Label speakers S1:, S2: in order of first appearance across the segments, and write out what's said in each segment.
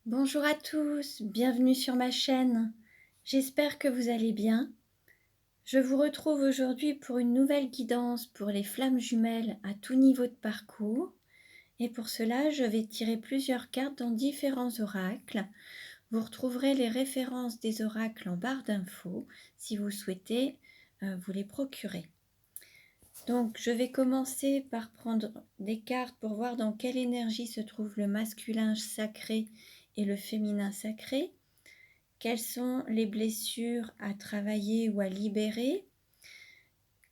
S1: Bonjour à tous, bienvenue sur ma chaîne. J'espère que vous allez bien. Je vous retrouve aujourd'hui pour une nouvelle guidance pour les flammes jumelles à tout niveau de parcours. Et pour cela, je vais tirer plusieurs cartes dans différents oracles. Vous retrouverez les références des oracles en barre d'infos si vous souhaitez vous les procurer. Donc, je vais commencer par prendre des cartes pour voir dans quelle énergie se trouve le masculin sacré et le féminin sacré. Quelles sont les blessures à travailler ou à libérer,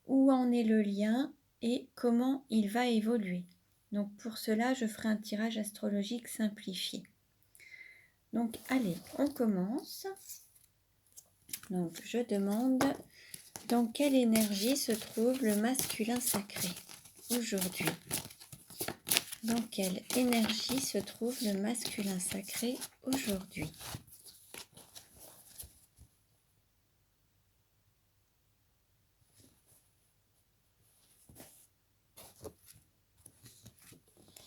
S1: où en est le lien et comment il va évoluer. Donc pour cela, je ferai un tirage astrologique simplifié. Donc allez, on commence. Donc je demande dans quelle énergie se trouve le masculin sacré aujourd'hui. Dans quelle énergie se trouve le masculin sacré aujourd'hui?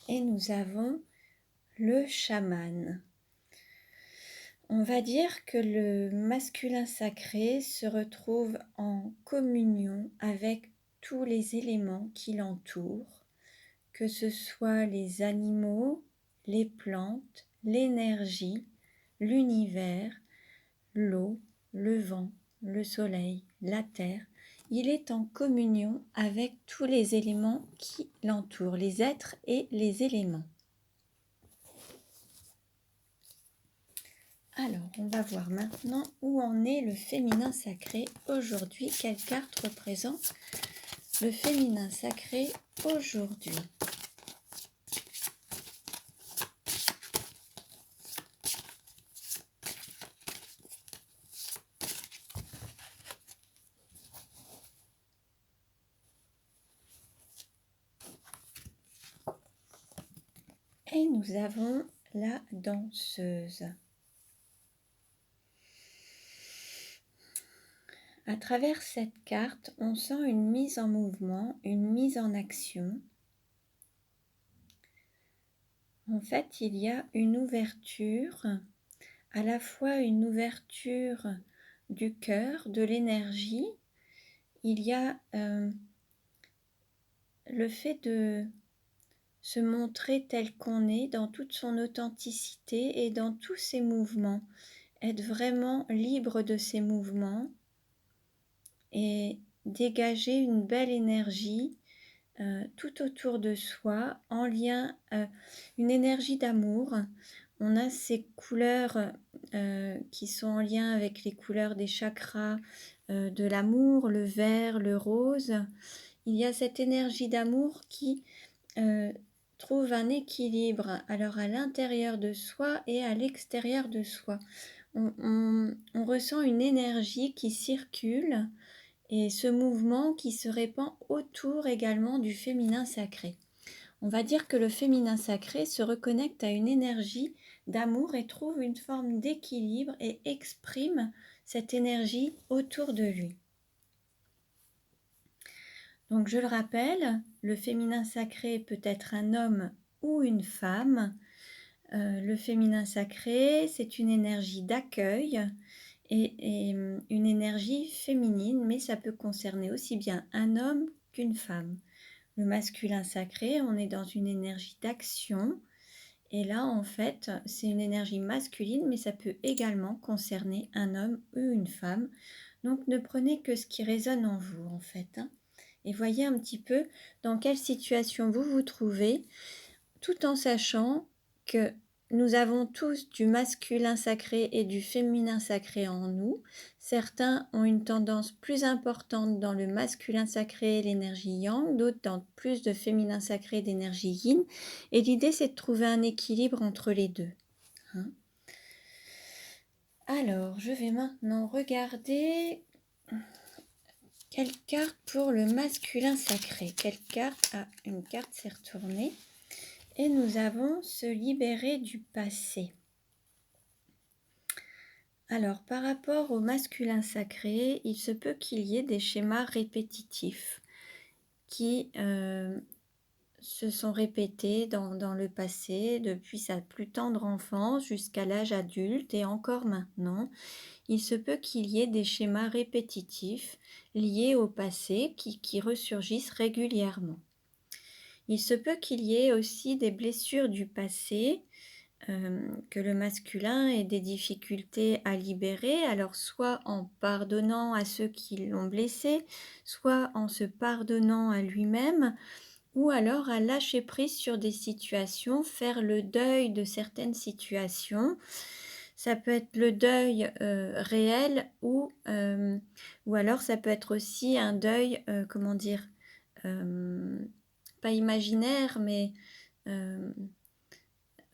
S1: Et nous avons le chaman. On va dire que le masculin sacré se retrouve en communion avec tous les éléments qui l'entourent, que ce soit les animaux, les plantes, l'énergie, l'univers, l'eau, le vent, le soleil, la terre. Il est en communion avec tous les éléments qui l'entourent, les êtres et les éléments. Alors, on va voir maintenant où en est le féminin sacré aujourd'hui. Quelle carte représente le féminin sacré aujourd'hui? Et nous avons la danseuse. À travers cette carte, on sent une mise en mouvement, une mise en action. En fait, il y a une ouverture, à la fois une ouverture du cœur, de l'énergie. Il y a le fait de se montrer tel qu'on est dans toute son authenticité et dans tous ses mouvements, être vraiment libre de ses mouvements et dégager une belle énergie tout autour de soi, en lien, une énergie d'amour. On a ces couleurs qui sont en lien avec les couleurs des chakras de l'amour, le vert, le rose. Il y a cette énergie d'amour qui trouve un équilibre alors à l'intérieur de soi et à l'extérieur de soi. On ressent une énergie qui circule et ce mouvement qui se répand autour également du féminin sacré. On va dire que le féminin sacré se reconnecte à une énergie d'amour et trouve une forme d'équilibre et exprime cette énergie autour de lui. Donc je le rappelle, le féminin sacré peut être un homme ou une femme. Le féminin sacré, c'est une énergie d'accueil et une énergie féminine, mais ça peut concerner aussi bien un homme qu'une femme. Le masculin sacré, on est dans une énergie d'action, et là en fait c'est une énergie masculine, mais ça peut également concerner un homme ou une femme. Donc ne prenez que ce qui résonne en vous en fait, hein. Et voyez un petit peu dans quelle situation vous vous trouvez, tout en sachant que nous avons tous du masculin sacré et du féminin sacré en nous. Certains ont une tendance plus importante dans le masculin sacré, l'énergie yang, d'autres dans plus de féminin sacré, d'énergie yin. Et l'idée, c'est de trouver un équilibre entre les deux, hein. Alors, je vais maintenant regarder quelle carte pour le masculin sacré. Quelle carte? Ah, une carte s'est retournée. Et nous avons se libérer du passé. Alors, par rapport au masculin sacré, il se peut qu'il y ait des schémas répétitifs qui se sont répétés dans le passé, depuis sa plus tendre enfance jusqu'à l'âge adulte et encore maintenant. Il se peut qu'il y ait des schémas répétitifs liés au passé qui ressurgissent régulièrement. Il se peut qu'il y ait aussi des blessures du passé, que le masculin ait des difficultés à libérer, alors soit en pardonnant à ceux qui l'ont blessé, soit en se pardonnant à lui-même, ou alors à lâcher prise sur des situations, faire le deuil de certaines situations. Ça peut être le deuil réel ou alors ça peut être aussi un deuil, comment dire, euh, pas imaginaire, mais euh,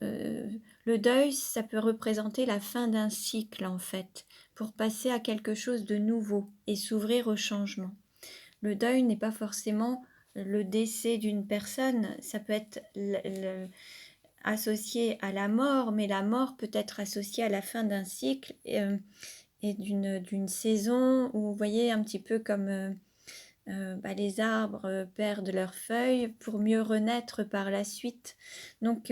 S1: le deuil, ça peut représenter la fin d'un cycle en fait, pour passer à quelque chose de nouveau et s'ouvrir au changement. Le deuil n'est pas forcément le décès d'une personne, ça peut être associé à la mort, mais la mort peut être associée à la fin d'un cycle et d'une saison, où vous voyez un petit peu comme les arbres perdent leurs feuilles pour mieux renaître par la suite. Donc,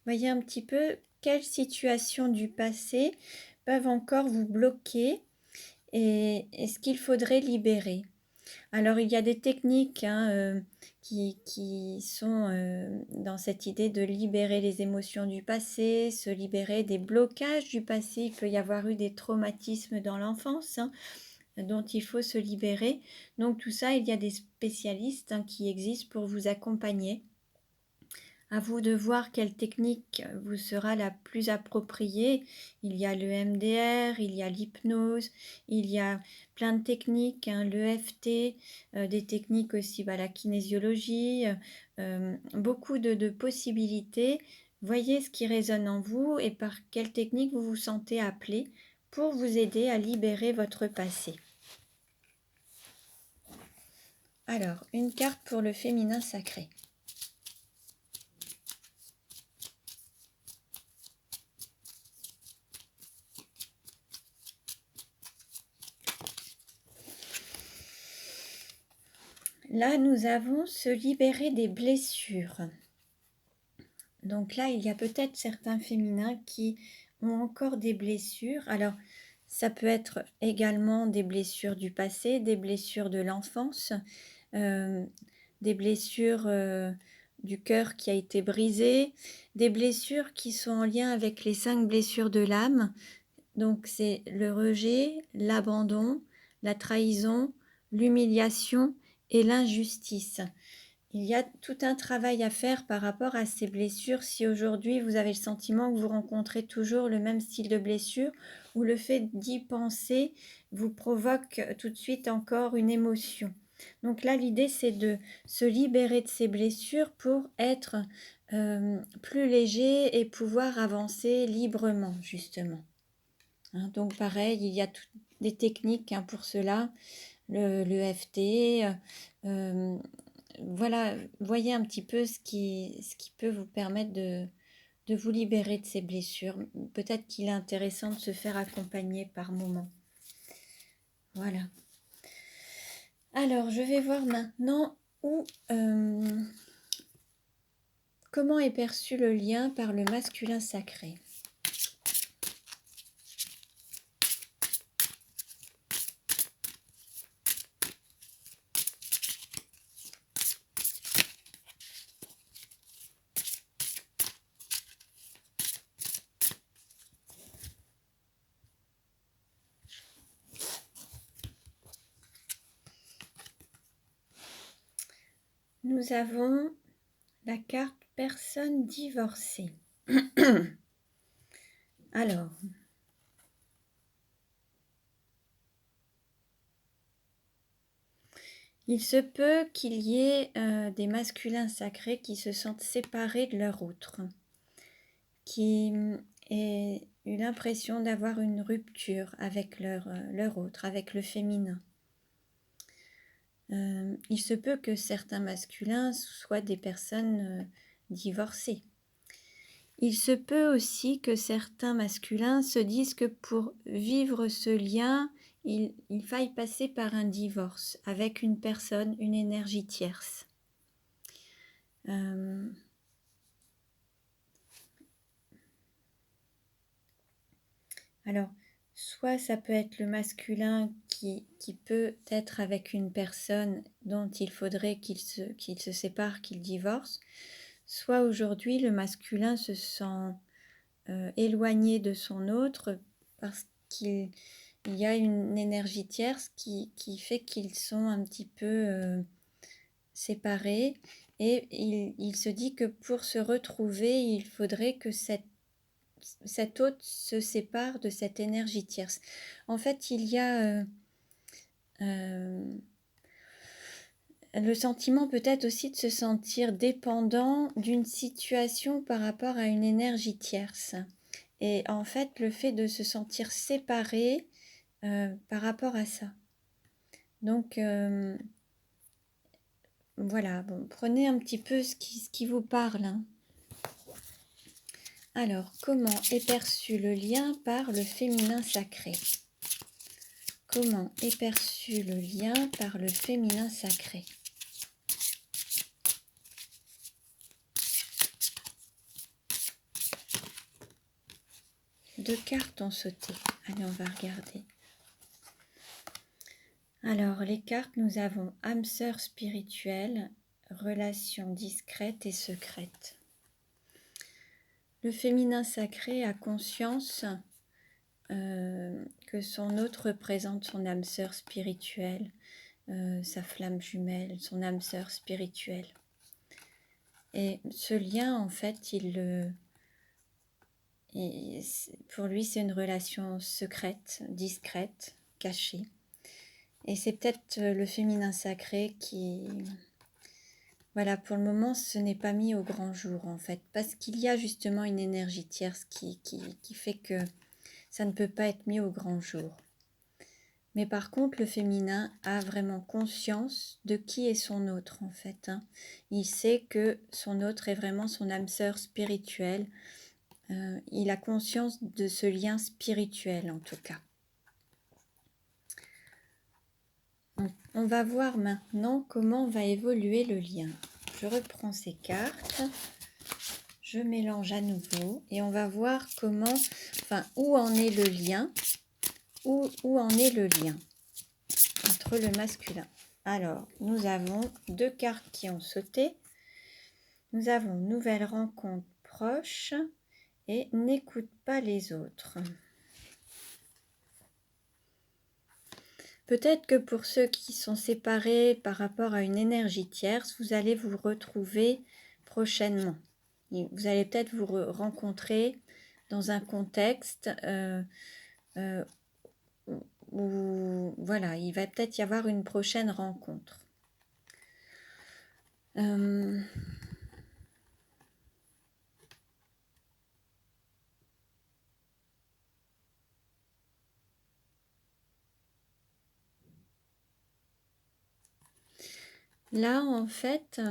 S1: voyez un petit peu quelles situations du passé peuvent encore vous bloquer et ce qu'il faudrait libérer. Alors, il y a des techniques qui sont dans cette idée de libérer les émotions du passé, se libérer des blocages du passé. Il peut y avoir eu des traumatismes dans l'enfance dont il faut se libérer. Donc tout ça, il y a des spécialistes qui existent pour vous accompagner. À vous de voir quelle technique vous sera la plus appropriée. Il y a le MDR, il y a l'hypnose, il y a plein de techniques, l'EFT, des techniques aussi, la kinésiologie, beaucoup de possibilités. Voyez ce qui résonne en vous et par quelle technique vous vous sentez appelé pour vous aider à libérer votre passé. Alors, une carte pour le féminin sacré. Là, nous avons se libérer des blessures. Donc là, il y a peut-être certains féminins qui ont encore des blessures. Alors, ça peut être également des blessures du passé, des blessures de l'enfance, des blessures du cœur qui a été brisé, des blessures qui sont en lien avec les 5 blessures de l'âme. Donc, c'est le rejet, l'abandon, la trahison, l'humiliation et l'injustice. Il y a tout un travail à faire par rapport à ces blessures. Si aujourd'hui vous avez le sentiment que vous rencontrez toujours le même style de blessure, ou le fait d'y penser vous provoque tout de suite encore une émotion. Donc là, l'idée, c'est de se libérer de ces blessures pour être plus léger et pouvoir avancer librement, justement. Donc pareil, il y a des techniques pour cela, le FT, voilà, voyez un petit peu ce qui peut vous permettre de vous libérer de ces blessures. Peut-être qu'il est intéressant de se faire accompagner par moment. Voilà. Alors, je vais voir maintenant comment est perçu le lien par le masculin sacré. Nous avons la carte personne divorcée. Alors, il se peut qu'il y ait des masculins sacrés qui se sentent séparés de leur autre, qui aient eu l'impression d'avoir une rupture avec leur autre, avec le féminin. Il se peut que certains masculins soient des personnes divorcées. Il se peut aussi que certains masculins se disent que pour vivre ce lien, il faille passer par un divorce avec une personne, une énergie tierce. Alors, soit ça peut être le masculin qui peut être avec une personne dont il faudrait qu'il se sépare, qu'il divorce, soit aujourd'hui le masculin se sent éloigné de son autre parce qu'il y a une énergie tierce qui fait qu'ils sont un petit peu séparés et il se dit que pour se retrouver, il faudrait que cet autre se sépare de cette énergie tierce. En fait, il y a le sentiment peut-être aussi de se sentir dépendant d'une situation par rapport à une énergie tierce. Et en fait, le fait de se sentir séparé par rapport à ça. Donc, voilà, bon, prenez un petit peu ce qui vous parle. Hein. Alors, comment est perçu le lien par le féminin sacré? Comment est perçu le lien par le féminin sacré? Deux cartes ont sauté. Allez, on va regarder. Alors, les cartes, nous avons âme sœur spirituelle, relation discrète et secrète. Le féminin sacré a conscience que son hôte représente son âme sœur spirituelle, sa flamme jumelle, son âme sœur spirituelle. Et ce lien, en fait, pour lui, c'est une relation secrète, discrète, cachée. Et c'est peut-être le féminin sacré qui... Voilà, pour le moment, ce n'est pas mis au grand jour, en fait, parce qu'il y a justement une énergie tierce qui fait que ça ne peut pas être mis au grand jour. Mais par contre, le féminin a vraiment conscience de qui est son autre, en fait. Hein. Il sait que son autre est vraiment son âme sœur spirituelle. Il a conscience de ce lien spirituel, en tout cas. On va voir maintenant comment va évoluer le lien. Je reprends ces cartes, je mélange à nouveau et on va voir comment, où en est le lien, où en est le lien entre le masculin. Alors, nous avons deux cartes qui ont sauté. Nous avons nouvelle rencontre proche et n'écoute pas les autres. Peut-être que pour ceux qui sont séparés par rapport à une énergie tierce, vous allez vous retrouver prochainement. Vous allez peut-être vous rencontrer dans un contexte où voilà, il va peut-être y avoir une prochaine rencontre. Là, en fait,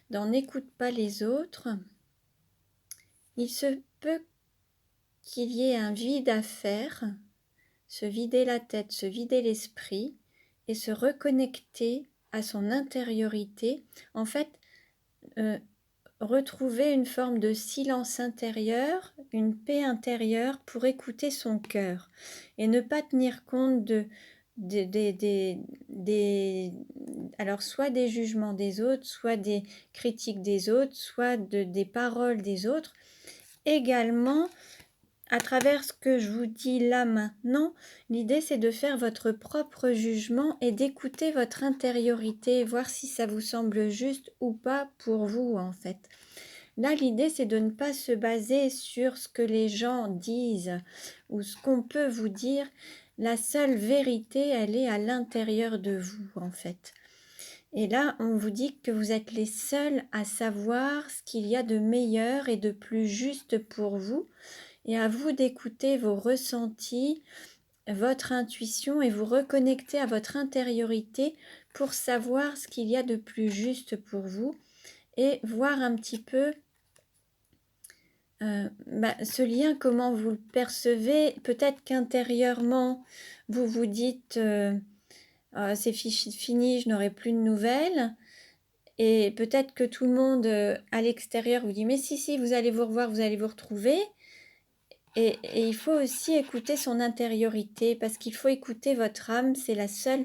S1: dans n'écoute pas les autres, il se peut qu'il y ait un vide à faire, se vider la tête, se vider l'esprit et se reconnecter à son intériorité. En fait, retrouver une forme de silence intérieur, une paix intérieure pour écouter son cœur et ne pas tenir compte alors soit des jugements des autres, soit des critiques des autres, soit des paroles des autres. Également, à travers ce que je vous dis là maintenant, l'idée c'est de faire votre propre jugement et d'écouter votre intériorité, voir si ça vous semble juste ou pas pour vous en fait. Là, l'idée c'est de ne pas se baser sur ce que les gens disent ou ce qu'on peut vous dire. La seule vérité, elle est à l'intérieur de vous en fait. Et là, on vous dit que vous êtes les seuls à savoir ce qu'il y a de meilleur et de plus juste pour vous. Et à vous d'écouter vos ressentis, votre intuition et vous reconnecter à votre intériorité pour savoir ce qu'il y a de plus juste pour vous et voir un petit peu ce lien, comment vous le percevez. Peut-être qu'intérieurement, vous vous dites c'est fini, je n'aurai plus de nouvelles. Et peut-être que tout le monde à l'extérieur vous dit « Mais si, vous allez vous revoir, vous allez vous retrouver ». Et il faut aussi écouter son intériorité, parce qu'il faut écouter votre âme, c'est la seule,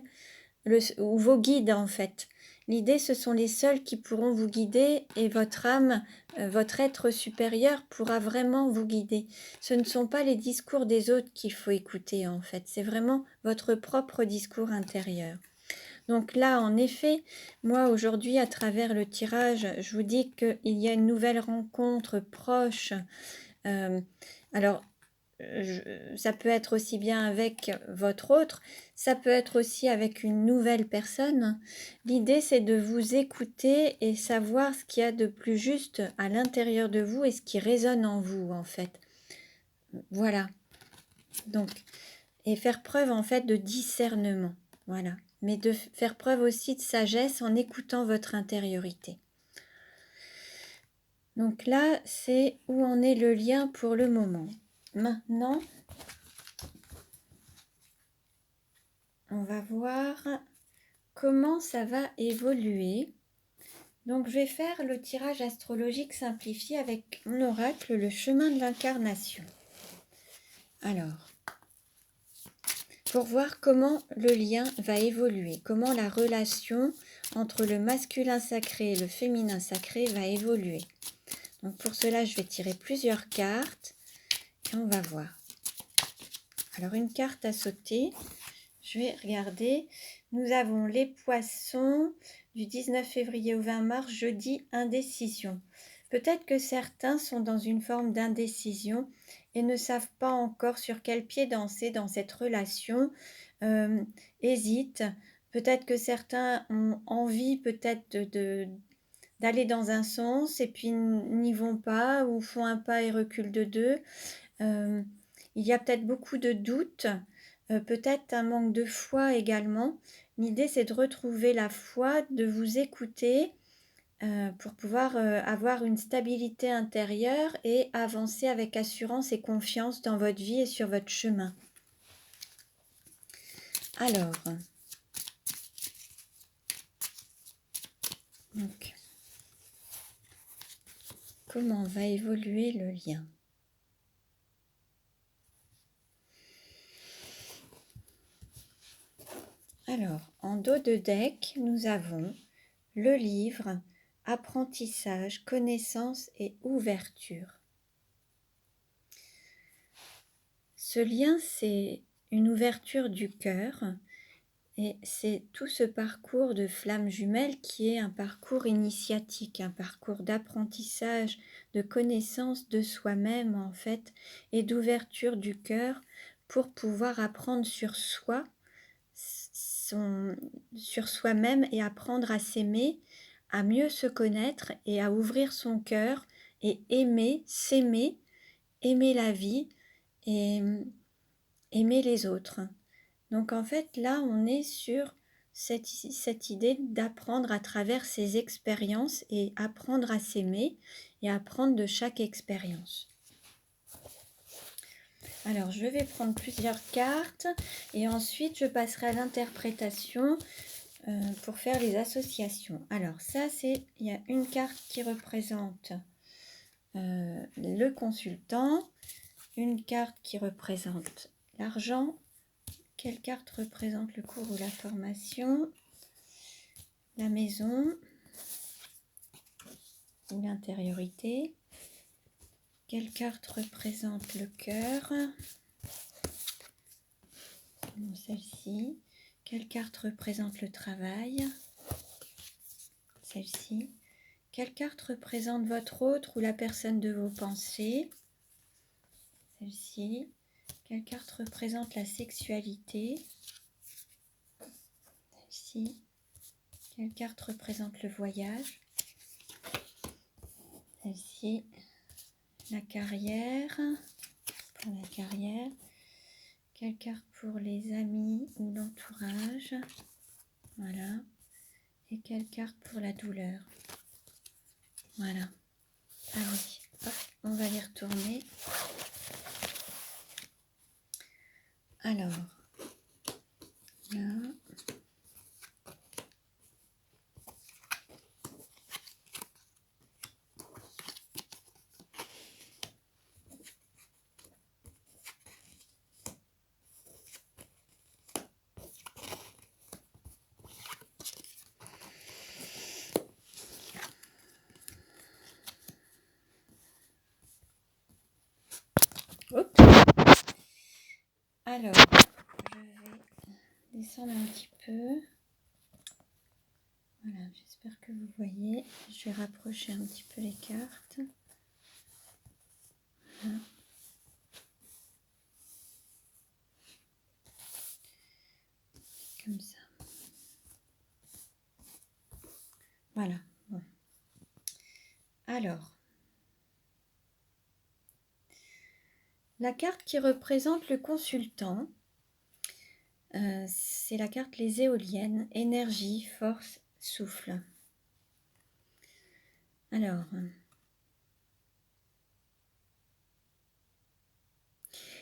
S1: ou vos guides en fait. L'idée, ce sont les seuls qui pourront vous guider, et votre âme, votre être supérieur pourra vraiment vous guider. Ce ne sont pas les discours des autres qu'il faut écouter en fait, c'est vraiment votre propre discours intérieur. Donc là, en effet, moi aujourd'hui, à travers le tirage, je vous dis qu'il y a une nouvelle rencontre proche. Alors, ça peut être aussi bien avec votre autre, ça peut être aussi avec une nouvelle personne. L'idée, c'est de vous écouter et savoir ce qu'il y a de plus juste à l'intérieur de vous et ce qui résonne en vous, en fait. Voilà. Donc, et faire preuve, en fait, de discernement. Voilà. Mais de faire preuve aussi de sagesse en écoutant votre intériorité. Donc là, c'est où en est le lien pour le moment. Maintenant, on va voir comment ça va évoluer. Donc, je vais faire le tirage astrologique simplifié avec mon oracle, le chemin de l'incarnation. Alors, pour voir comment le lien va évoluer, comment la relation entre le masculin sacré et le féminin sacré va évoluer. Donc, pour cela, je vais tirer plusieurs cartes et on va voir. Alors, une carte à sauter. Je vais regarder. Nous avons les poissons du 19 février au 20 mars, jeudi, indécision. Peut-être que certains sont dans une forme d'indécision et ne savent pas encore sur quel pied danser dans cette relation, hésitent. Peut-être que certains ont envie peut-être d'aller dans un sens et puis n'y vont pas ou font un pas et reculent de deux. Il y a peut-être beaucoup de doutes. Peut-être un manque de foi également. L'idée, c'est de retrouver la foi, de vous écouter pour pouvoir avoir une stabilité intérieure et avancer avec assurance et confiance dans votre vie et sur votre chemin. Alors, donc, comment va évoluer le lien ? Alors, en dos de deck, nous avons le livre « Apprentissage, connaissance et ouverture ». Ce lien, c'est une ouverture du cœur et c'est tout ce parcours de flamme jumelle qui est un parcours initiatique, un parcours d'apprentissage, de connaissance de soi-même en fait et d'ouverture du cœur pour pouvoir apprendre sur soi, sur soi-même et apprendre à s'aimer, à mieux se connaître et à ouvrir son cœur et aimer, s'aimer, aimer la vie et aimer les autres. Donc en fait là on est sur cette idée d'apprendre à travers ses expériences et apprendre à s'aimer et apprendre de chaque expérience. Alors je vais prendre plusieurs cartes et ensuite je passerai à l'interprétation pour faire les associations. Alors ça c'est, il y a une carte qui représente le consultant, une carte qui représente l'argent. Quelle carte représente le cours ou la formation, la maison ou l'intériorité? Quelle carte représente le cœur? Celle-ci. Quelle carte représente le travail? Celle-ci. Quelle carte représente votre autre ou la personne de vos pensées? Celle-ci. Quelle carte représente la sexualité? Celle-ci. Quelle carte représente le voyage? Celle-ci. La carrière. Pour la carrière. Quelle carte pour les amis ou l'entourage? Voilà. Et quelle carte pour la douleur? Voilà. Ah oui. Hop, on va les retourner. Alors. Là. Hop. Alors, je vais descendre un petit peu. Voilà, j'espère que vous voyez. Je vais rapprocher un petit peu les cartes. Voilà. Comme ça. Voilà. Bon. Alors, la carte qui représente le consultant, c'est la carte les éoliennes, énergie, force, souffle. Alors,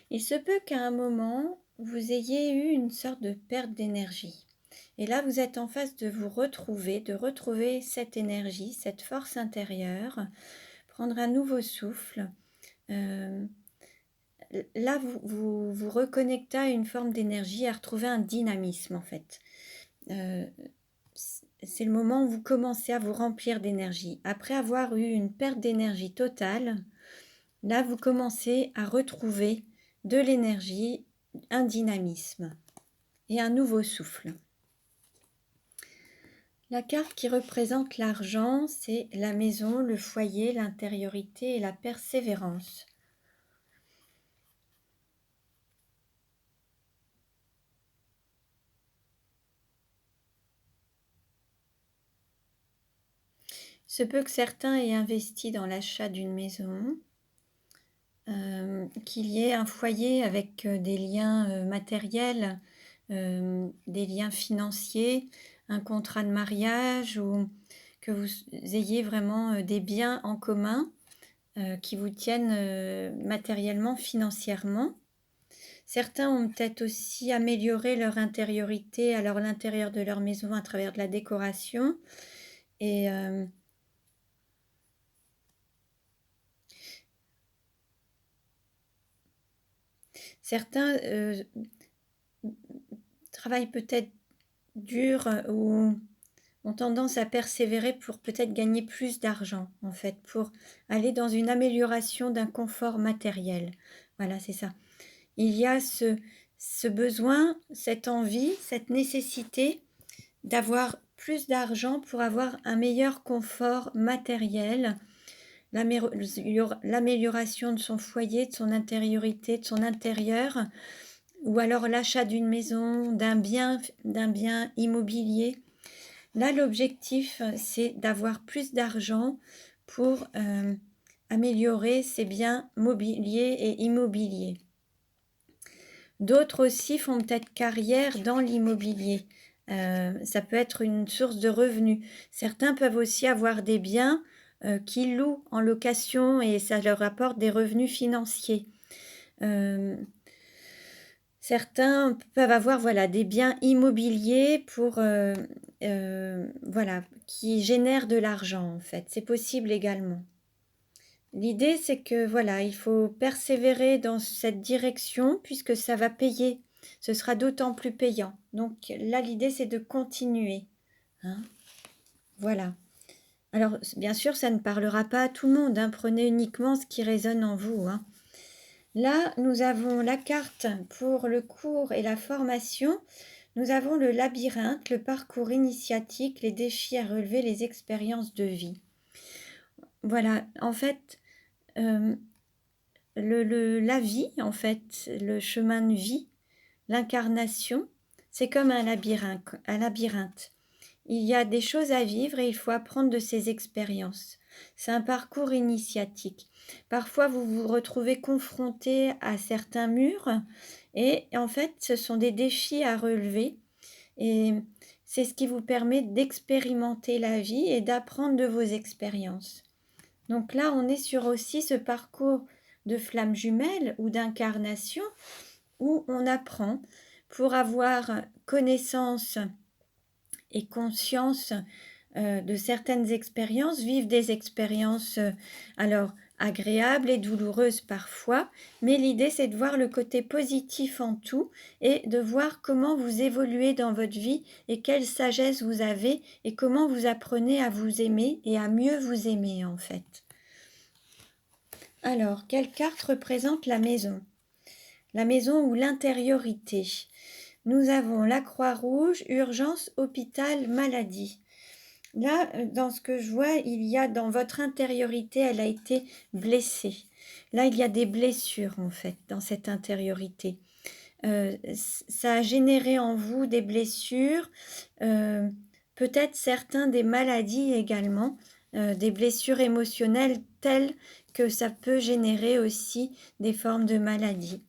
S1: il se peut qu'à un moment, vous ayez eu une sorte de perte d'énergie. Et là, vous êtes en phase de vous retrouver, de retrouver cette énergie, cette force intérieure, prendre un nouveau souffle. Là, vous reconnectez à une forme d'énergie, à retrouver un dynamisme en fait. C'est le moment où vous commencez à vous remplir d'énergie. Après avoir eu une perte d'énergie totale, là, vous commencez à retrouver de l'énergie, un dynamisme et un nouveau souffle. La carte qui représente l'argent, c'est la maison, le foyer, l'intériorité et la persévérance. Il se peut que certains aient investi dans l'achat d'une maison, qu'il y ait un foyer avec des liens matériels, des liens financiers, un contrat de mariage ou que vous ayez vraiment des biens en commun qui vous tiennent matériellement, financièrement. Certains ont peut-être aussi amélioré leur intériorité, alors l'intérieur de leur maison à travers de la décoration. Et certains travaillent peut-être dur ou ont tendance à persévérer pour peut-être gagner plus d'argent, en fait, pour aller dans une amélioration d'un confort matériel. Voilà, c'est ça. Il y a ce besoin, cette envie, cette nécessité d'avoir plus d'argent pour avoir un meilleur confort matériel, l'amélioration de son foyer, de son intériorité, de son intérieur, ou alors l'achat d'une maison, d'un bien immobilier. Là, l'objectif, c'est d'avoir plus d'argent pour améliorer ses biens mobiliers et immobiliers. D'autres aussi font peut-être carrière dans l'immobilier. Ça peut être une source de revenus. Certains peuvent aussi avoir des biens qu'ils louent en location et ça leur apporte des revenus financiers. Certains peuvent avoir voilà, des biens immobiliers pour, voilà, qui génèrent de l'argent en fait. C'est possible également. L'idée, c'est que voilà, il faut persévérer dans cette direction puisque ça va payer. Ce sera d'autant plus payant. Donc là, l'idée, c'est de continuer. Hein. Voilà. Alors, bien sûr, ça ne parlera pas à tout le monde. Hein. Prenez uniquement ce qui résonne en vous. Hein. Là, nous avons la carte pour le cours et la formation. Nous avons le labyrinthe, le parcours initiatique, les défis à relever, les expériences de vie. Voilà, en fait, la vie, en fait, le chemin de vie, l'incarnation, c'est comme un labyrinthe. Il y a des choses à vivre et il faut apprendre de ces expériences. C'est un parcours initiatique. Parfois, vous vous retrouvez confronté à certains murs et en fait, ce sont des défis à relever et c'est ce qui vous permet d'expérimenter la vie et d'apprendre de vos expériences. Donc là, on est sur aussi ce parcours de flamme jumelle ou d'incarnation où on apprend pour avoir connaissance et conscience de certaines expériences, vivre des expériences alors agréables et douloureuses parfois, mais l'idée c'est de voir le côté positif en tout et de voir comment vous évoluez dans votre vie et quelle sagesse vous avez et comment vous apprenez à vous aimer et à mieux vous aimer en fait. Alors, quelle carte représente la maison? La maison ou l'intériorité. Nous avons la Croix-Rouge, urgence, hôpital, maladie. Là, dans ce que je vois, il y a dans votre intériorité, elle a été blessée. Là, il y a des blessures, en fait, dans cette intériorité. Ça a généré en vous des blessures, peut-être certains des maladies également, des blessures émotionnelles telles que ça peut générer aussi des formes de maladies.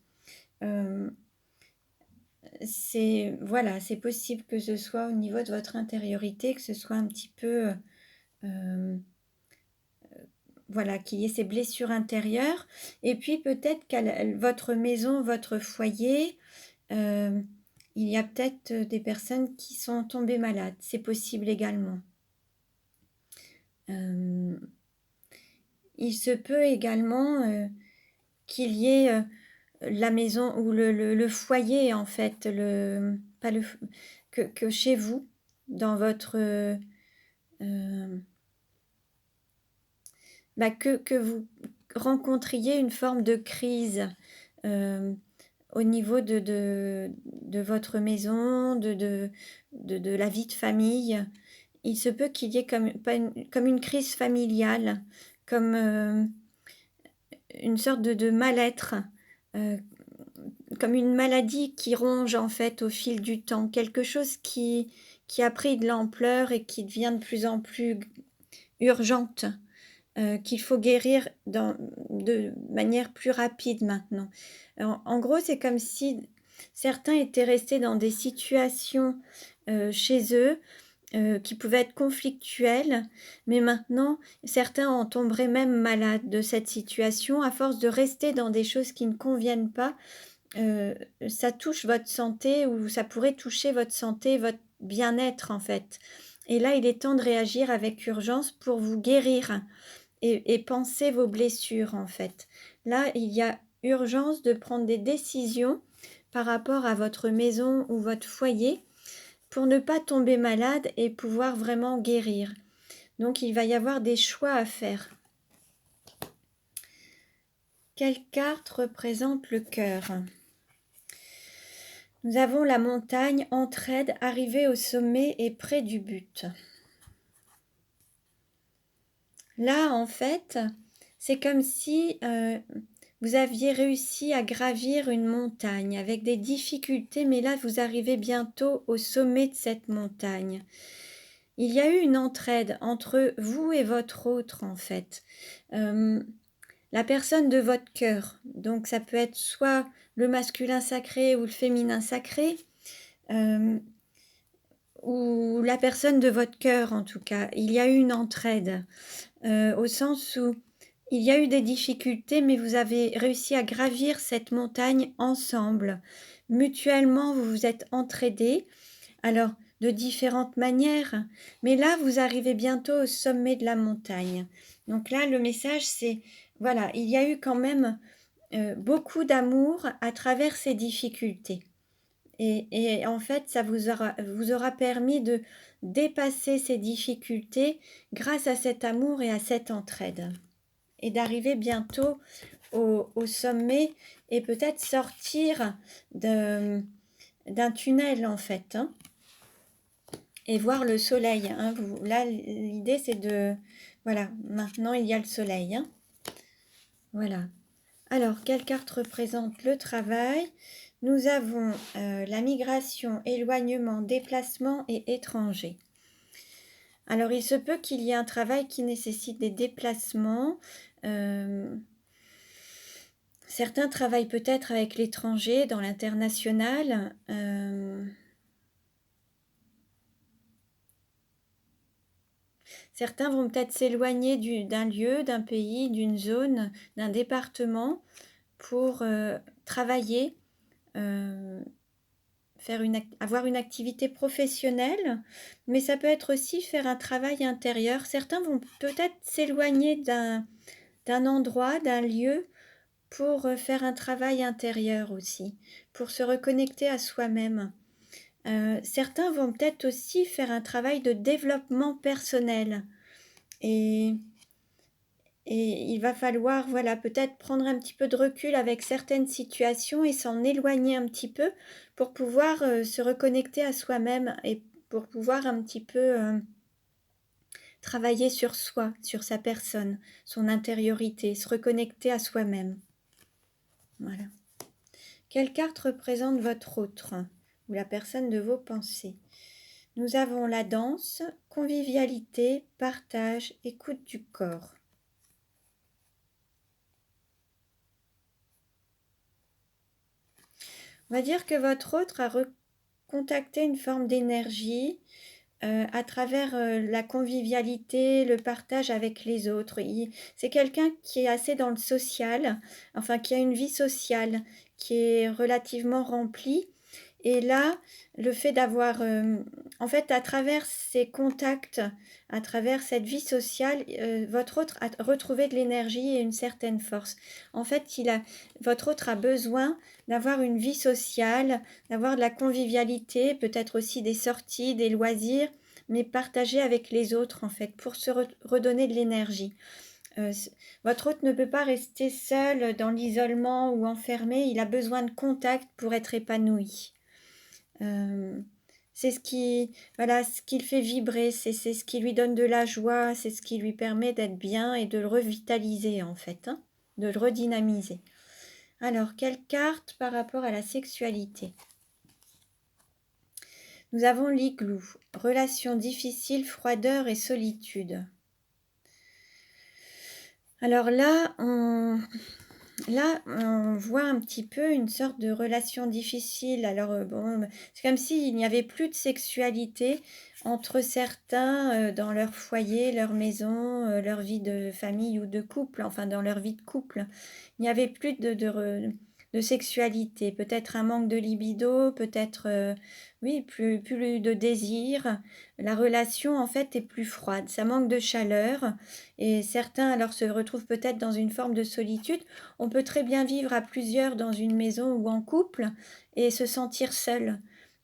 S1: Voilà, c'est possible que ce soit au niveau de votre intériorité, que ce soit un petit peu, voilà, qu'il y ait ces blessures intérieures. Et puis peut-être qu'à votre maison, votre foyer, il y a peut-être des personnes qui sont tombées malades. C'est possible également. Il se peut également qu'il y ait la maison ou le foyer, en fait, pas le, que chez vous, dans votre... que vous rencontriez une forme de crise au niveau de votre maison, de la vie de famille. Il se peut qu'il y ait comme une crise familiale, comme une sorte de mal-être, comme une maladie qui ronge en fait au fil du temps, quelque chose qui a pris de l'ampleur et qui devient de plus en plus urgente, qu'il faut guérir de manière plus rapide maintenant. En gros, c'est comme si certains étaient restés dans des situations chez eux qui pouvaient être conflictuelles, mais maintenant, certains en tomberaient même malades de cette situation à force de rester dans des choses qui ne conviennent pas. Ça touche votre santé ou ça pourrait toucher votre santé, votre bien-être en fait. Et là, il est temps de réagir avec urgence pour vous guérir et penser vos blessures en fait. Là, il y a urgence de prendre des décisions par rapport à votre maison ou votre foyer pour ne pas tomber malade et pouvoir vraiment guérir. Donc, il va y avoir des choix à faire. Quelle carte représente le cœur? Nous avons la montagne, entraide, arrivée au sommet et près du but. Là, en fait, c'est comme si vous aviez réussi à gravir une montagne avec des difficultés, mais là, vous arrivez bientôt au sommet de cette montagne. Il y a eu une entraide entre vous et votre autre, en fait. La personne de votre cœur. Donc, ça peut être soit le masculin sacré ou le féminin sacré, ou la personne de votre cœur, en tout cas. Il y a eu une entraide, au sens où il y a eu des difficultés, mais vous avez réussi à gravir cette montagne ensemble. Mutuellement, vous vous êtes entraidés. Alors, de différentes manières, mais là, vous arrivez bientôt au sommet de la montagne. Donc là, le message, c'est, voilà, il y a eu quand même beaucoup d'amour à travers ces difficultés. Et en fait, ça vous aura permis de dépasser ces difficultés grâce à cet amour et à cette entraide. Et d'arriver bientôt au sommet et peut-être sortir d'un tunnel, en fait, hein, et voir le soleil. Hein. Là, l'idée, c'est de... Voilà, maintenant, il y a le soleil. Hein. Voilà. Alors, quelle carte représente le travail? Nous avons la migration, éloignement, déplacement et étranger. Alors, il se peut qu'il y ait un travail qui nécessite des déplacements. Certains travaillent peut-être avec l'étranger, dans l'international. Certains vont peut-être s'éloigner d'un lieu, d'un pays, d'une zone, d'un département pour travailler, avoir une activité professionnelle, mais ça peut être aussi faire un travail intérieur. Certains vont peut-être s'éloigner d'un endroit, d'un lieu, pour faire un travail intérieur aussi, pour se reconnecter à soi-même. Certains vont peut-être aussi faire un travail de développement personnel. Et Et il va falloir, voilà, peut-être prendre un petit peu de recul avec certaines situations et s'en éloigner un petit peu pour pouvoir, se reconnecter à soi-même et pour pouvoir un petit peu, travailler sur soi, sur sa personne, son intériorité, se reconnecter à soi-même. Voilà. Quelle carte représente votre autre ou la personne de vos pensées? Nous avons la danse, convivialité, partage, écoute du corps. On va dire que votre autre a recontacté une forme d'énergie à travers la convivialité, le partage avec les autres. C'est quelqu'un qui est assez dans le social, enfin qui a une vie sociale qui est relativement remplie. Et là, le fait d'avoir, en fait, à travers ces contacts, à travers cette vie sociale, votre autre a retrouvé de l'énergie et une certaine force. En fait, votre autre a besoin d'avoir une vie sociale, d'avoir de la convivialité, peut-être aussi des sorties, des loisirs, mais partagés avec les autres, en fait, pour se redonner de l'énergie. Euh, Votre hôte ne peut pas rester seul dans l'isolement ou enfermé, il a besoin de contact pour être épanoui. C'est voilà, ce qui le fait vibrer, c'est ce qui lui donne de la joie, c'est ce qui lui permet d'être bien et de le revitaliser en fait, hein, de le redynamiser. Alors, quelle carte par rapport à la sexualité? Nous avons l'igloo, relation difficile, froideur et solitude. Alors là, on voit un petit peu une sorte de relation difficile. Alors, bon, c'est comme s'il n'y avait plus de sexualité entre certains, dans leur foyer, leur maison, leur vie de famille ou de couple, enfin dans leur vie de couple. Il n'y avait plus de sexualité, peut-être un manque de libido, peut-être, oui, plus de désir. La relation, en fait, est plus froide, ça manque de chaleur et certains, alors, se retrouvent peut-être dans une forme de solitude. On peut très bien vivre à plusieurs dans une maison ou en couple et se sentir seul.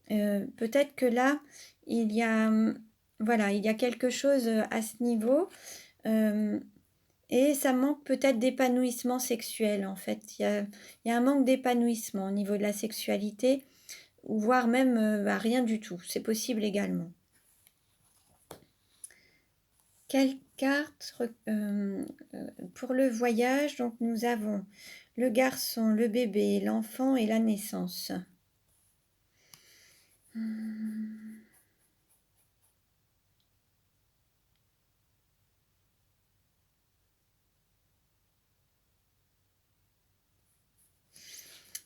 S1: Peut-être que là, il y a, voilà, il y a quelque chose, à ce niveau, hem et ça manque peut-être d'épanouissement sexuel, en fait. Il y a un manque d'épanouissement au niveau de la sexualité, ou voire même, rien du tout. C'est possible également. Quelle carte pour le voyage? Donc nous avons le garçon, le bébé, l'enfant et la naissance.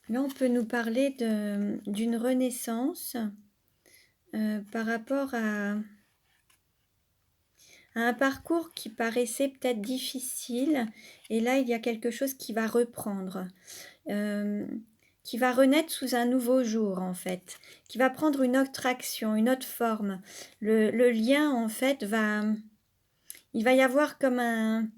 S1: Là, on peut nous parler d'une renaissance par rapport à un parcours qui paraissait peut-être difficile. Et là, il y a quelque chose qui va reprendre, qui va renaître sous un nouveau jour, en fait, qui va prendre une autre action, une autre forme. Le lien, en fait, il va y avoir comme